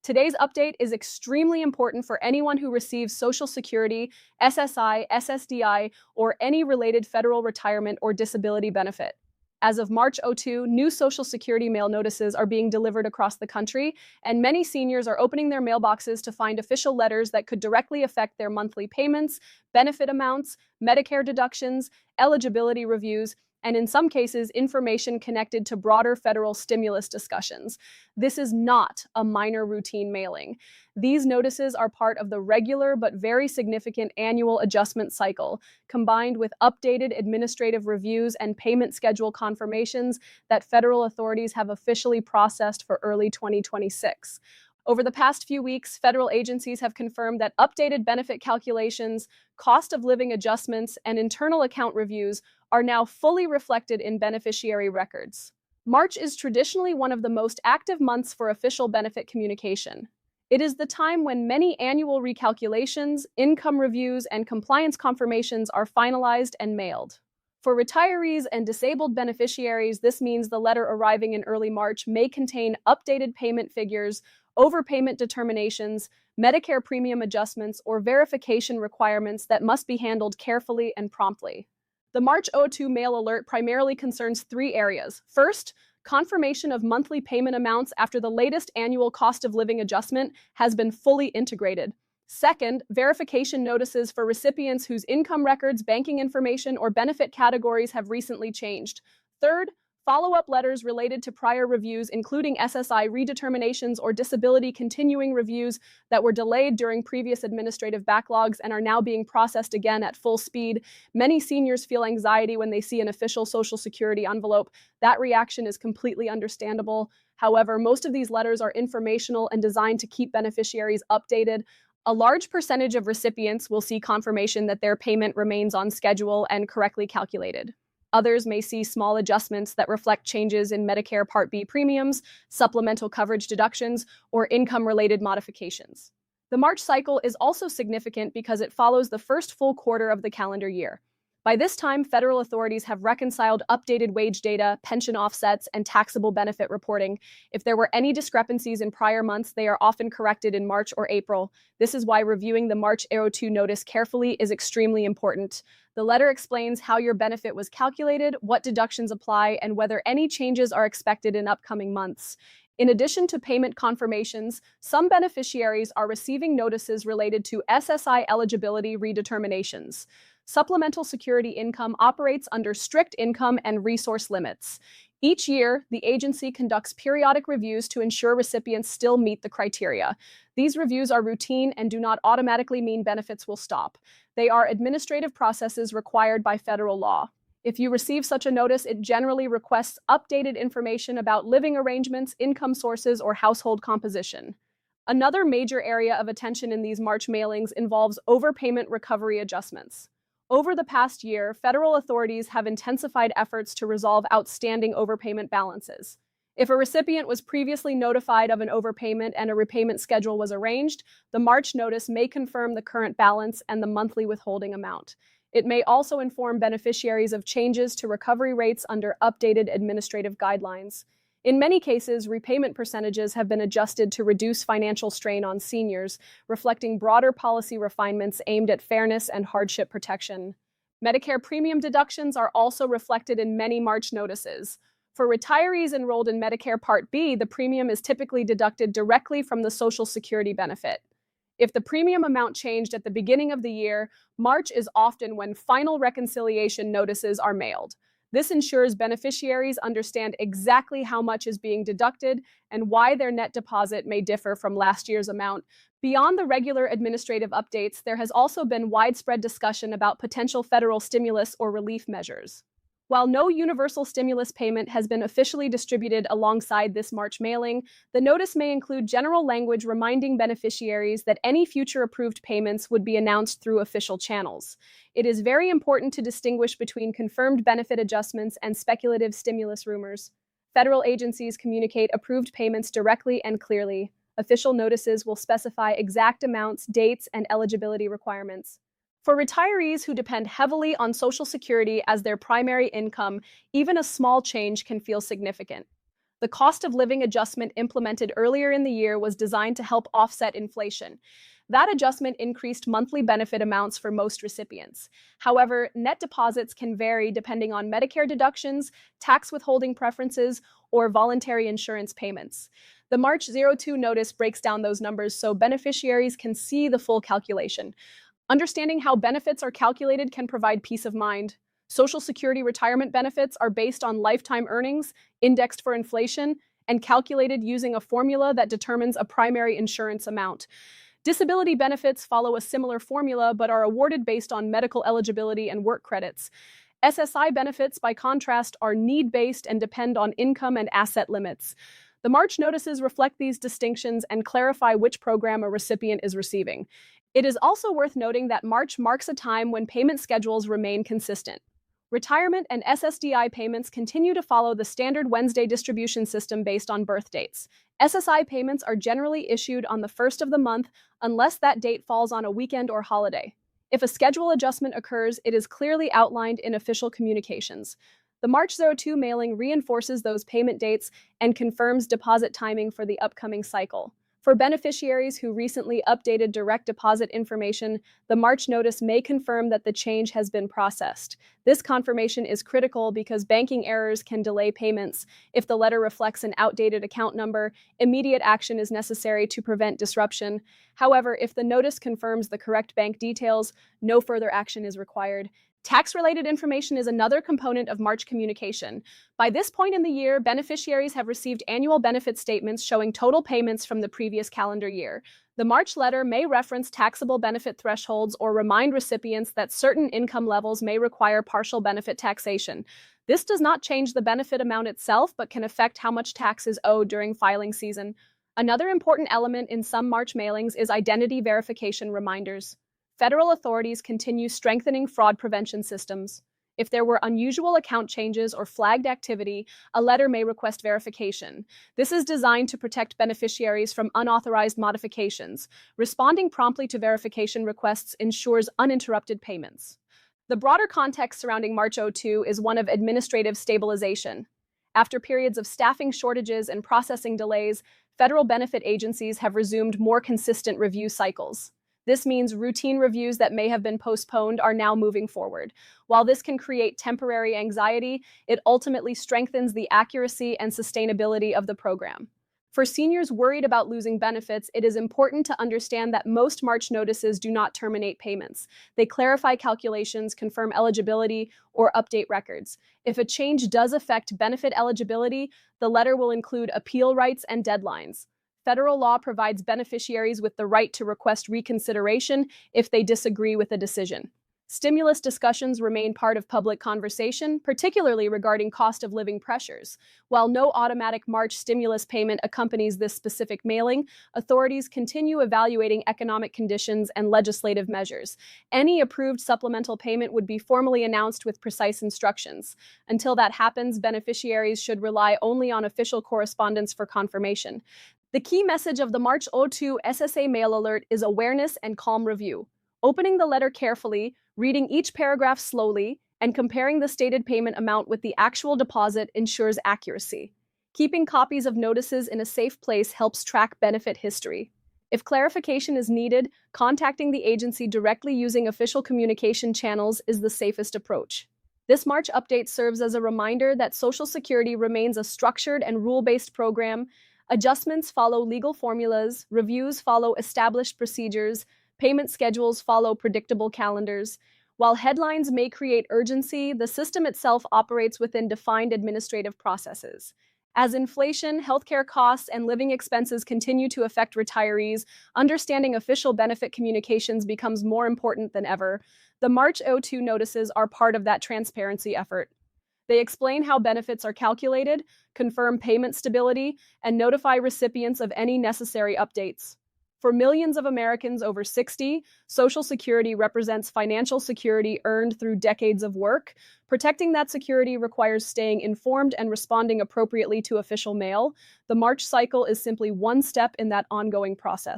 Today's update is extremely important for anyone who receives Social Security, SSI, SSDI, or any related federal retirement or disability benefit. As of March 02, new Social Security mail notices are being delivered across the country, and many seniors are opening their mailboxes to find official letters that could directly affect their monthly payments, benefit amounts, Medicare deductions, eligibility reviews, and in some cases, information connected to broader federal stimulus discussions. This is not a minor routine mailing. These notices are part of the regular but very significant annual adjustment cycle, combined with updated administrative reviews and payment schedule confirmations that federal authorities have officially processed for early 2026. Over the past few weeks, federal agencies have confirmed that updated benefit calculations, cost of living adjustments, and internal account reviews are now fully reflected in beneficiary records. March is traditionally one of the most active months for official benefit communication. It is the time when many annual recalculations, income reviews, and compliance confirmations are finalized and mailed. For retirees and disabled beneficiaries, this means the letter arriving in early March may contain updated payment figures, overpayment determinations, Medicare premium adjustments, or verification requirements that must be handled carefully and promptly. The March 02 mail alert primarily concerns three areas. First, confirmation of monthly payment amounts after the latest annual cost of living adjustment has been fully integrated. Second, verification notices for recipients whose income records, banking information, or benefit categories have recently changed. Third, follow-up letters related to prior reviews, including SSI redeterminations or disability continuing reviews that were delayed during previous administrative backlogs and are now being processed again at full speed. Many seniors feel anxiety when they see an official Social Security envelope. That reaction is completely understandable. However, most of these letters are informational and designed to keep beneficiaries updated. A large percentage of recipients will see confirmation that their payment remains on schedule and correctly calculated. Others may see small adjustments that reflect changes in Medicare Part B premiums, supplemental coverage deductions, or income-related modifications. The March cycle is also significant because it follows the first full quarter of the calendar year. By this time, federal authorities have reconciled updated wage data, pension offsets, and taxable benefit reporting. If there were any discrepancies in prior months, they are often corrected in March or April. This is why reviewing the March 02 notice carefully is extremely important. The letter explains how your benefit was calculated, what deductions apply, and whether any changes are expected in upcoming months. In addition to payment confirmations, some beneficiaries are receiving notices related to SSI eligibility redeterminations. Supplemental Security income operates under strict income and resource limits. Each year, the agency conducts periodic reviews to ensure recipients still meet the criteria. These reviews are routine and do not automatically mean benefits will stop. They are administrative processes required by federal law. If you receive such a notice, it generally requests updated information about living arrangements, income sources, or household composition. Another major area of attention in these March mailings involves overpayment recovery adjustments. Over the past year, federal authorities have intensified efforts to resolve outstanding overpayment balances. If a recipient was previously notified of an overpayment and a repayment schedule was arranged, the March notice may confirm the current balance and the monthly withholding amount. It may also inform beneficiaries of changes to recovery rates under updated administrative guidelines. In many cases, repayment percentages have been adjusted to reduce financial strain on seniors, reflecting broader policy refinements aimed at fairness and hardship protection. Medicare premium deductions are also reflected in many March notices. For retirees enrolled in Medicare Part B, the premium is typically deducted directly from the Social Security benefit. If the premium amount changed at the beginning of the year, March is often when final reconciliation notices are mailed. This ensures beneficiaries understand exactly how much is being deducted and why their net deposit may differ from last year's amount. Beyond the regular administrative updates, there has also been widespread discussion about potential federal stimulus or relief measures. While no universal stimulus payment has been officially distributed alongside this March mailing, the notice may include general language reminding beneficiaries that any future approved payments would be announced through official channels. It is very important to distinguish between confirmed benefit adjustments and speculative stimulus rumors. Federal agencies communicate approved payments directly and clearly. Official notices will specify exact amounts, dates, and eligibility requirements. For retirees who depend heavily on Social Security as their primary income, even a small change can feel significant. The cost of living adjustment implemented earlier in the year was designed to help offset inflation. That adjustment increased monthly benefit amounts for most recipients. However, net deposits can vary depending on Medicare deductions, tax withholding preferences, or voluntary insurance payments. The March 02 notice breaks down those numbers so beneficiaries can see the full calculation. Understanding how benefits are calculated can provide peace of mind. Social Security retirement benefits are based on lifetime earnings, indexed for inflation, and calculated using a formula that determines a primary insurance amount. Disability benefits follow a similar formula but are awarded based on medical eligibility and work credits. SSI benefits, by contrast, are need-based and depend on income and asset limits. The March notices reflect these distinctions and clarify which program a recipient is receiving. It is also worth noting that March marks a time when payment schedules remain consistent. Retirement and SSDI payments continue to follow the standard Wednesday distribution system based on birth dates. SSI payments are generally issued on the first of the month unless that date falls on a weekend or holiday. If a schedule adjustment occurs, it is clearly outlined in official communications. The March 02 mailing reinforces those payment dates and confirms deposit timing for the upcoming cycle. For beneficiaries who recently updated direct deposit information, the March notice may confirm that the change has been processed. This confirmation is critical because banking errors can delay payments. If the letter reflects an outdated account number, immediate action is necessary to prevent disruption. However, if the notice confirms the correct bank details, no further action is required. Tax-related information is another component of March communication. By this point in the year, beneficiaries have received annual benefit statements showing total payments from the previous calendar year. The March letter may reference taxable benefit thresholds or remind recipients that certain income levels may require partial benefit taxation. This does not change the benefit amount itself, but can affect how much tax is owed during filing season. Another important element in some March mailings is identity verification reminders. Federal authorities continue strengthening fraud prevention systems. If there were unusual account changes or flagged activity, a letter may request verification. This is designed to protect beneficiaries from unauthorized modifications. Responding promptly to verification requests ensures uninterrupted payments. The broader context surrounding March 02 is one of administrative stabilization. After periods of staffing shortages and processing delays, federal benefit agencies have resumed more consistent review cycles. This means routine reviews that may have been postponed are now moving forward. While this can create temporary anxiety, it ultimately strengthens the accuracy and sustainability of the program. For seniors worried about losing benefits, it is important to understand that most March notices do not terminate payments. They clarify calculations, confirm eligibility, or update records. If a change does affect benefit eligibility, the letter will include appeal rights and deadlines. Federal law provides beneficiaries with the right to request reconsideration if they disagree with a decision. Stimulus discussions remain part of public conversation, particularly regarding cost of living pressures. While no automatic March stimulus payment accompanies this specific mailing, authorities continue evaluating economic conditions and legislative measures. Any approved supplemental payment would be formally announced with precise instructions. Until that happens, beneficiaries should rely only on official correspondence for confirmation. The key message of the March 02 SSA mail alert is awareness and calm review. Opening the letter carefully, reading each paragraph slowly, and comparing the stated payment amount with the actual deposit ensures accuracy. Keeping copies of notices in a safe place helps track benefit history. If clarification is needed, contacting the agency directly using official communication channels is the safest approach. This March update serves as a reminder that Social Security remains a structured and rule-based program. Adjustments follow legal formulas, reviews follow established procedures, payment schedules follow predictable calendars. While headlines may create urgency, the system itself operates within defined administrative processes. As inflation, healthcare costs, and living expenses continue to affect retirees, understanding official benefit communications becomes more important than ever. The March 02 notices are part of that transparency effort. They explain how benefits are calculated, confirm payment stability, and notify recipients of any necessary updates. For millions of Americans over 60, Social Security represents financial security earned through decades of work. Protecting that security requires staying informed and responding appropriately to official mail. The March cycle is simply one step in that ongoing process.